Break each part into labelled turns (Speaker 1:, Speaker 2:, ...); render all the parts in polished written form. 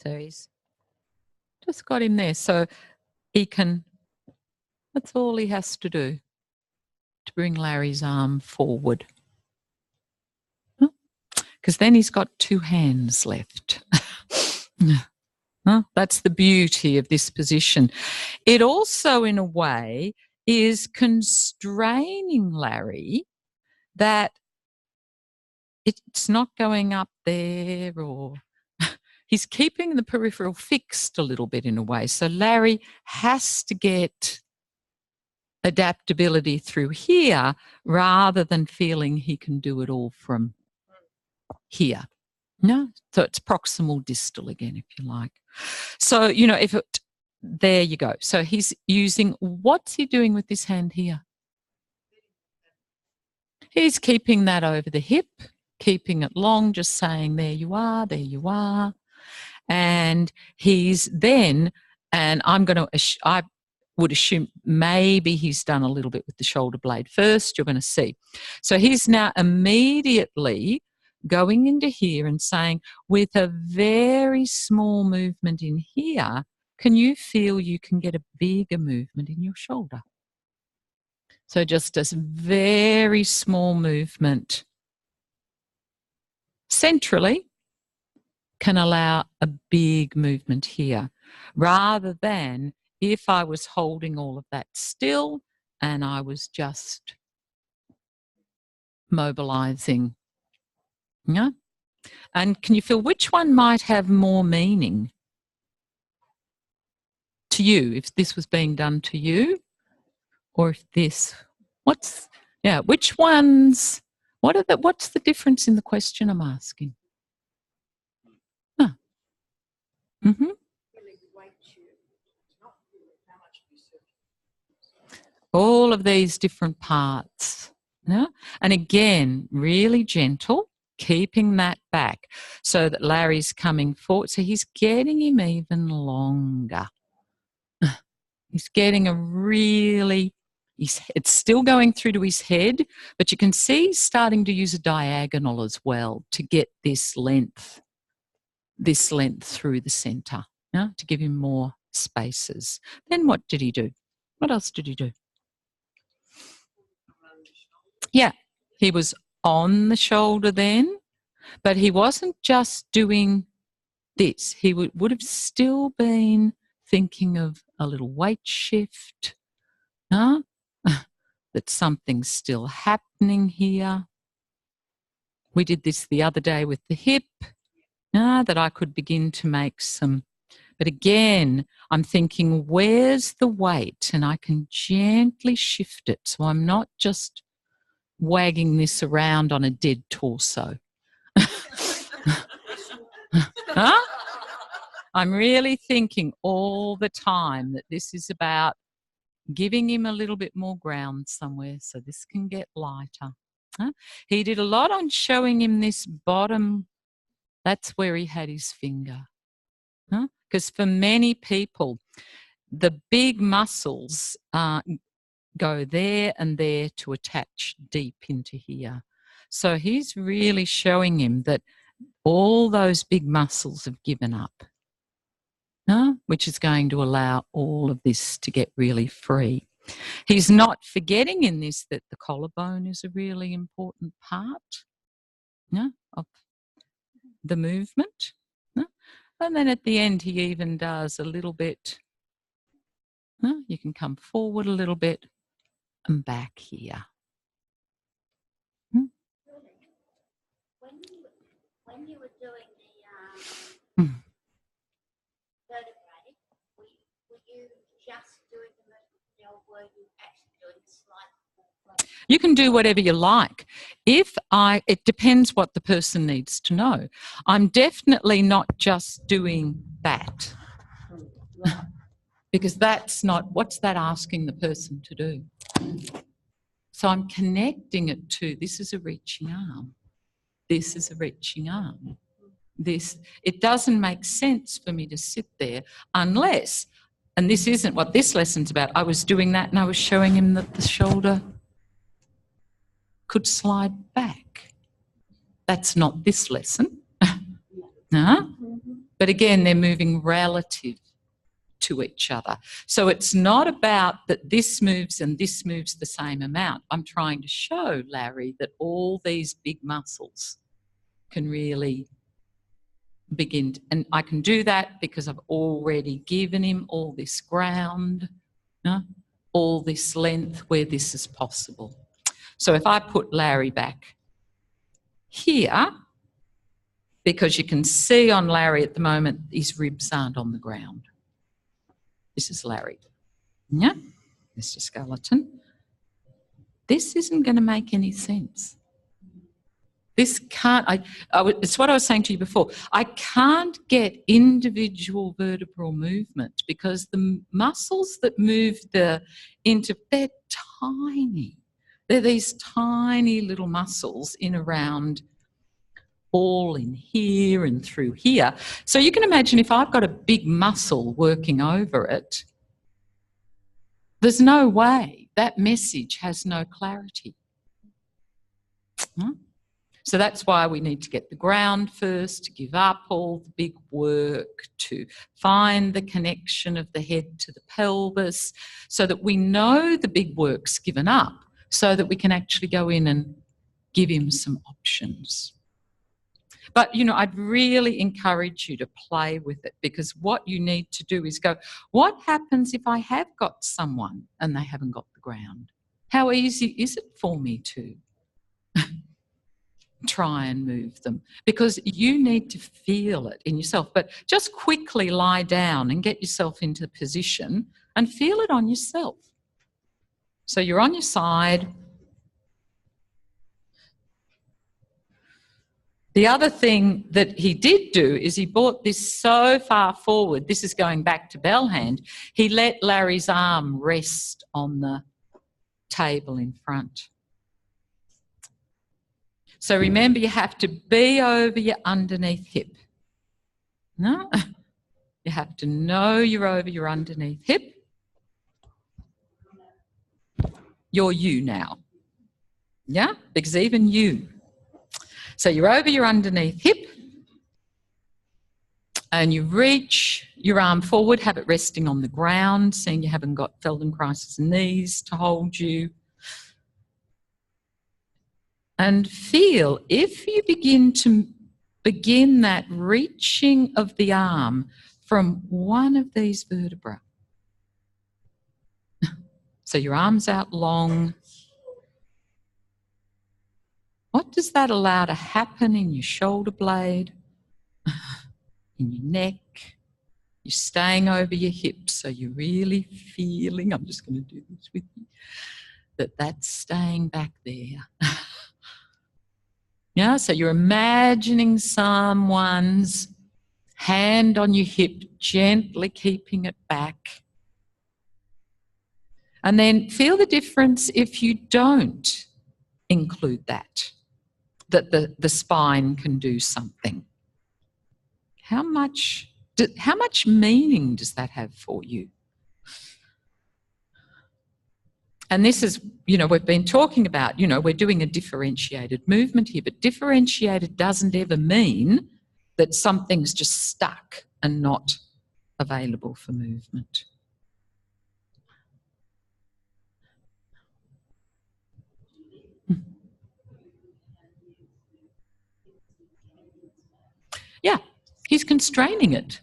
Speaker 1: So he's just got him there. So he can, that's all he has to do to bring Larry's arm forward. Because then he's got two hands left. That's the beauty of this position. It also, in a way, is constraining Larry that it's not going up there, or he's keeping the peripheral fixed a little bit in a way. So Larry has to get adaptability through here rather than feeling he can do it all from here. No, so it's proximal distal again, if you like. So, you know, if it, there you go. So he's using, what's he doing with this hand here? He's keeping that over the hip, keeping it long, just saying, there you are, there you are. And he's then, and I'm going to, I would assume maybe he's done a little bit with the shoulder blade first. You're going to see. So he's now immediately going into here and saying, with a very small movement in here, can you feel you can get a bigger movement in your shoulder? So just a very small movement centrally can allow a big movement here, rather than if I was holding all of that still and I was just mobilizing. Yeah. And can you feel which one might have more meaning to you, if this was being done to you, or if this, what's, yeah, which ones, what are the, what's the difference in the question I'm asking? Huh. Mm-hmm. All of these different parts. Yeah? And again, really gentle, keeping that back so that Larry's coming forward. So he's getting him even longer. He's getting a really, it's still going through to his head, but you can see he's starting to use a diagonal as well to get this length through the centre, yeah? To give him more spaces. Then what did he do? What else did he do? Yeah, he was on the shoulder then, but he wasn't just doing this. He would have still been thinking of a little weight shift, huh? That something's still happening here. We did this the other day with the hip, that I could begin to make some, but again, I'm thinking, where's the weight? And I can gently shift it, so I'm not just wagging this around on a dead torso. Huh? I'm really thinking all the time that this is about giving him a little bit more ground somewhere so this can get lighter. Huh? He did a lot on showing him this bottom, that's where he had his finger. Because for many people, the big muscles go there and there to attach deep into here. So he's really showing him that all those big muscles have given up, which is going to allow all of this to get really free. He's not forgetting in this that the collarbone is a really important part of the movement. And then at the end, he even does a little bit. You can come forward a little bit and back here. When you were doing the vertebrae, were you just doing the movement, or were you actually doing the slide? You can do whatever you like. It depends what the person needs to know. I'm definitely not just doing that. Because that's not, what's that asking the person to do? So I'm connecting it to, this is a reaching arm. This is a reaching arm. It doesn't make sense for me to sit there unless, and this isn't what this lesson's about, I was doing that and I was showing him that the shoulder could slide back. That's not this lesson. Huh? But again, they're moving relative to each other. So it's not about that this moves and this moves the same amount. I'm trying to show Larry that all these big muscles can really begin, and I can do that because I've already given him all this ground, all this length where this is possible. So if I put Larry back here, because you can see on Larry at the moment his ribs aren't on the ground. This is Larry. Yeah, Mr. Skeleton. This isn't going to make any sense. This can't, it's what I was saying to you before. I can't get individual vertebral movement because the muscles that move they're tiny. They're these tiny little muscles in around all in here and through here. So you can imagine if I've got a big muscle working over it, there's no way. That message has no clarity. So that's why we need to get the ground first, to give up all the big work, to find the connection of the head to the pelvis so that we know the big work's given up so that we can actually go in and give him some options. But, you know, I'd really encourage you to play with it because what you need to do is go, what happens if I have got someone and they haven't got the ground? How easy is it for me to try and move them? Because you need to feel it in yourself. But just quickly lie down and get yourself into position and feel it on yourself. So you're on your side. The other thing that he did do is he brought this so far forward, this is going back to bell hand, he let Larry's arm rest on the table in front. So remember, you have to be over your underneath hip. No? You have to know you're over your underneath hip. You're you now. Yeah? Because even you. So you're over your underneath hip and you reach your arm forward, have it resting on the ground, seeing you haven't got Feldenkrais's knees to hold you. And feel if you begin that reaching of the arm from one of these vertebrae. So your arm's out long. What does that allow to happen in your shoulder blade, in your neck? You're staying over your hips, so you're really feeling, I'm just going to do this with you, that's staying back there. Yeah, so you're imagining someone's hand on your hip, gently keeping it back. And then feel the difference if you don't include that the spine can do something. How much meaning does that have for you? And this is, you know, we've been talking about, you know, we're doing a differentiated movement here, but differentiated doesn't ever mean that something's just stuck and not available for movement. Yeah, he's constraining it.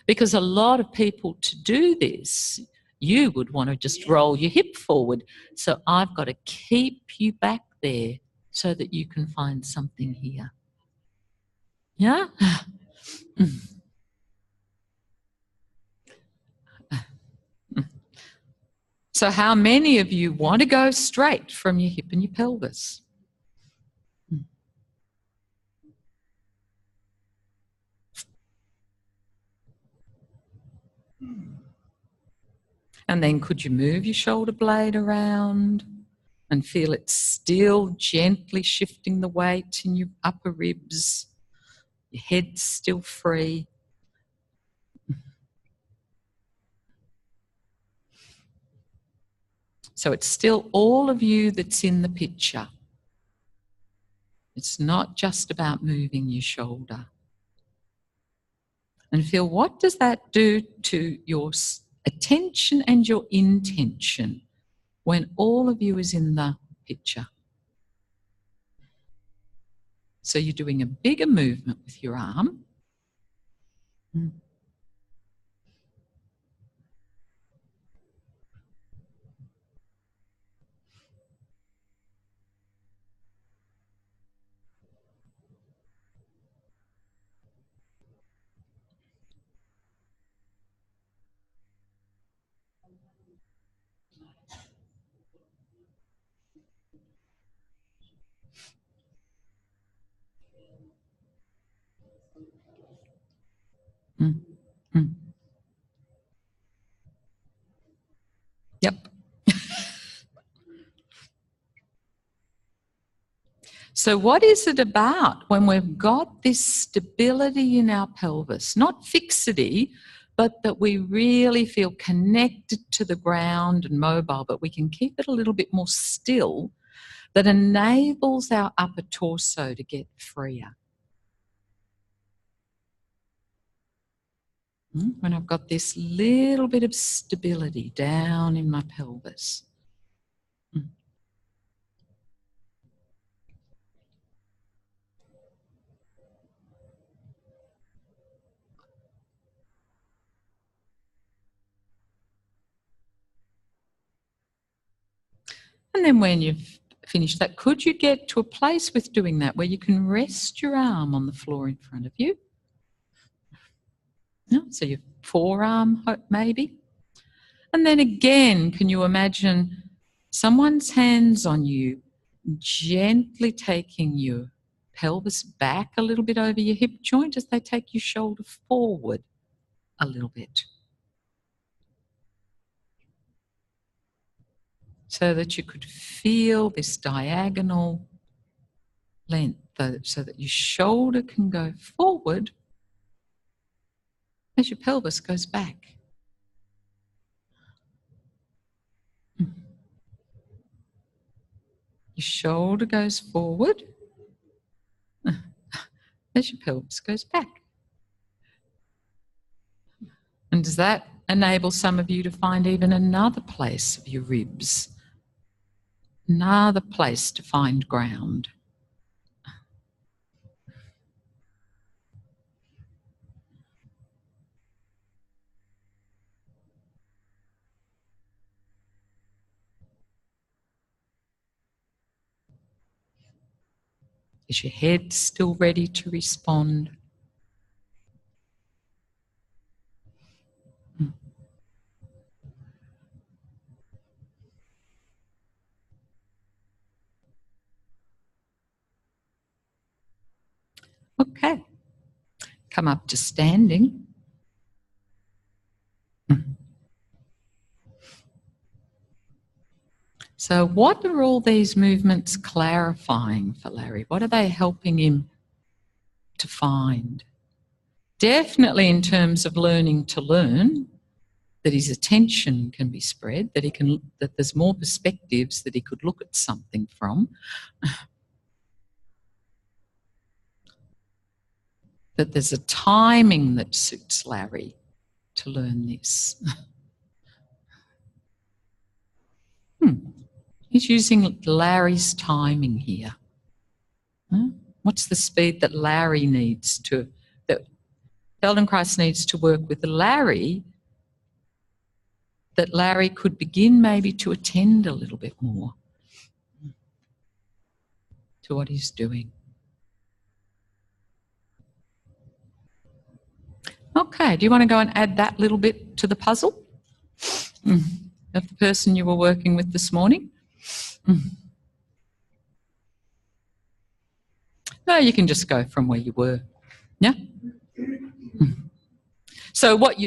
Speaker 1: Because a lot of people, to do this, you would want to just roll your hip forward. So I've got to keep you back there so that you can find something here. Yeah? So how many of you want to go straight from your hip and your pelvis? And then could you move your shoulder blade around and feel it still gently shifting the weight in your upper ribs, your head's still free. So it's still all of you that's in the picture. It's not just about moving your shoulder. And feel, what does that do to your attention and your intention when all of you is in the picture? So you're doing a bigger movement with your arm. Mm. Mm. Yep. So what is it about when we've got this stability in our pelvis? Not fixity, but that we really feel connected to the ground and mobile, but we can keep it a little bit more still, that enables our upper torso to get freer. When I've got this little bit of stability down in my pelvis. And then when you've finished that, could you get to a place with doing that where you can rest your arm on the floor in front of you? So your forearm maybe. And then again, can you imagine someone's hands on you, gently taking your pelvis back a little bit over your hip joint as they take your shoulder forward a little bit, so that you could feel this diagonal length, so that your shoulder can go forward as your pelvis goes back. Your shoulder goes forward as your pelvis goes back. And does that enable some of you to find even another place of your ribs? Another place to find ground. Is your head still ready to respond? Okay. Come up to standing. So what are all these movements clarifying for Larry? What are they helping him to find? Definitely in terms of learning to learn, that his attention can be spread, that there's more perspectives that he could look at something from, that there's a timing that suits Larry to learn this. He's using Larry's timing here. What's the speed that Larry needs to, that Feldenkrais needs to work with Larry, that Larry could begin maybe to attend a little bit more to what he's doing. Okay, do you want to go and add that little bit to the puzzle of the person you were working with this morning? No, you can just go from where you were. Yeah? So what you